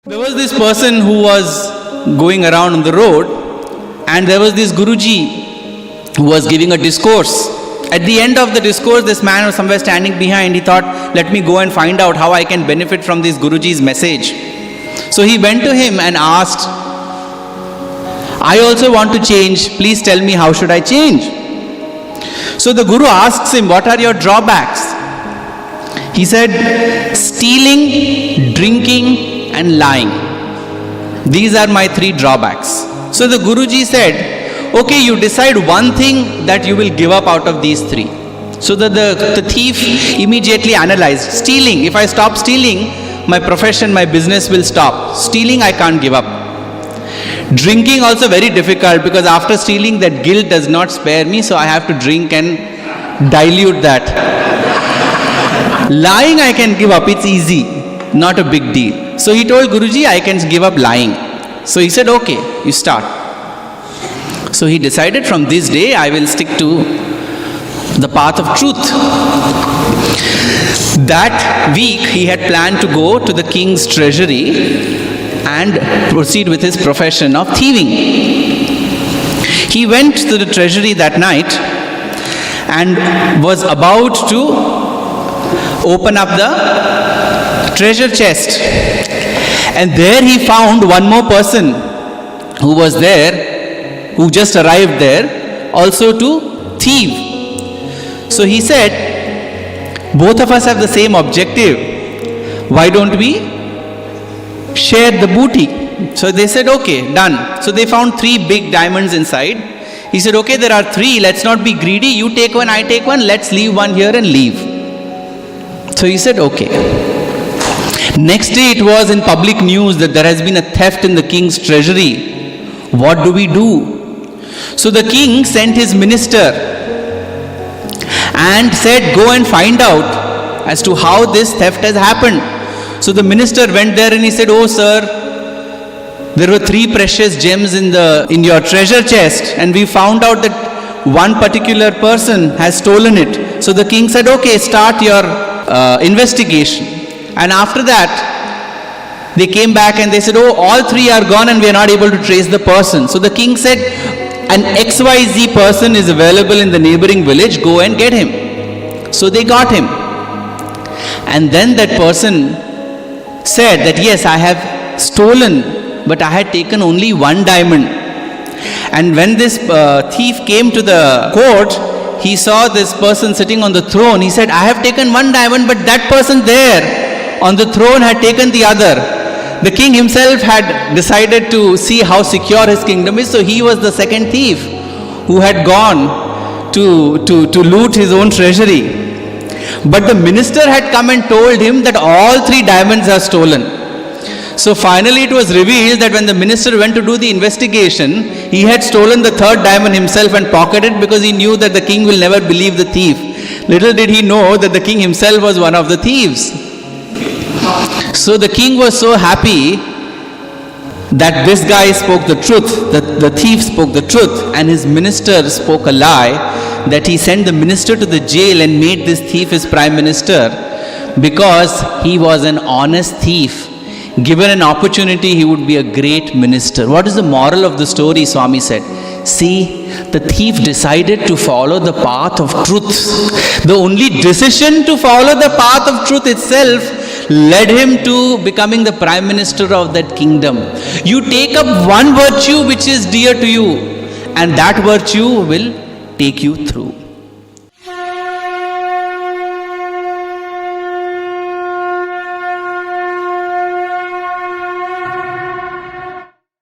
There was this person who was going around on the road, and there was this Guruji who was giving a discourse. At the end of the discourse, this man was somewhere standing behind. He thought, let me go and find out how I can benefit from this Guruji's message. So he went to him and asked, I also want to change. Please tell me, how should I change? So the Guru asks him, what are your drawbacks? He said, stealing, drinking, and lying. These are my 3 drawbacks. So the Guruji said, okay, you decide one thing that you will give up out of these 3. So the thief immediately analyzed, stealing, if I stop stealing, my profession, my business will stop. Stealing I can't give up. Drinking also very difficult, because after stealing that guilt does not spare me, so I have to drink and dilute that. Lying I can give up, it's easy, not a big deal. So he told Guruji, I can give up lying. So he said, okay, you start. So he decided, from this day I will stick to the path of truth. That week he had planned to go to the king's treasury and proceed with his profession of thieving. He went to the treasury that night and was about to open up the treasure chest. And there he found one more person who was there, who just arrived there, also to thieve. So he said, both of us have the same objective. Why don't we share the booty? So they said, okay, done. So they found 3 big diamonds inside. He said, okay, there are 3, let's not be greedy. You take one, I take one, let's leave one here and leave. So he said, okay. Next day it was in public news that there has been a theft in the king's treasury. What do we do? So the king sent his minister and said, go and find out as to how this theft has happened. So the minister went there and he said, oh sir, there were 3 precious gems in your treasure chest, and we found out that one particular person has stolen it. So the king said, okay, start your investigation. And after that, they came back and they said, oh, all 3 are gone and we are not able to trace the person. So the king said, an XYZ person is available in the neighboring village, go and get him. So they got him. And then that person said that, yes, I have stolen, but I had taken only 1 diamond. And when this thief came to the court, he saw this person sitting on the throne. He said, I have taken 1 diamond, but that person there on the throne had taken the other. The king himself had decided to see how secure his kingdom is, so he was the second thief who had gone to loot his own treasury. But the minister had come and told him that all 3 diamonds are stolen. So finally it was revealed that when the minister went to do the investigation, he had stolen the 3rd diamond himself and pocketed, because he knew that the king will never believe the thief. Little did he know that the king himself was one of the thieves. So the king was so happy that this guy spoke the truth, the thief spoke the truth, and his minister spoke a lie, that he sent the minister to the jail and made this thief his prime minister, because he was an honest thief. Given an opportunity, he would be a great minister. What is the moral of the story? Swami said, see, the thief decided to follow the path of truth. The only decision to follow the path of truth itself led him to becoming the prime minister of that kingdom. You take up one virtue which is dear to you, and that virtue will take you through.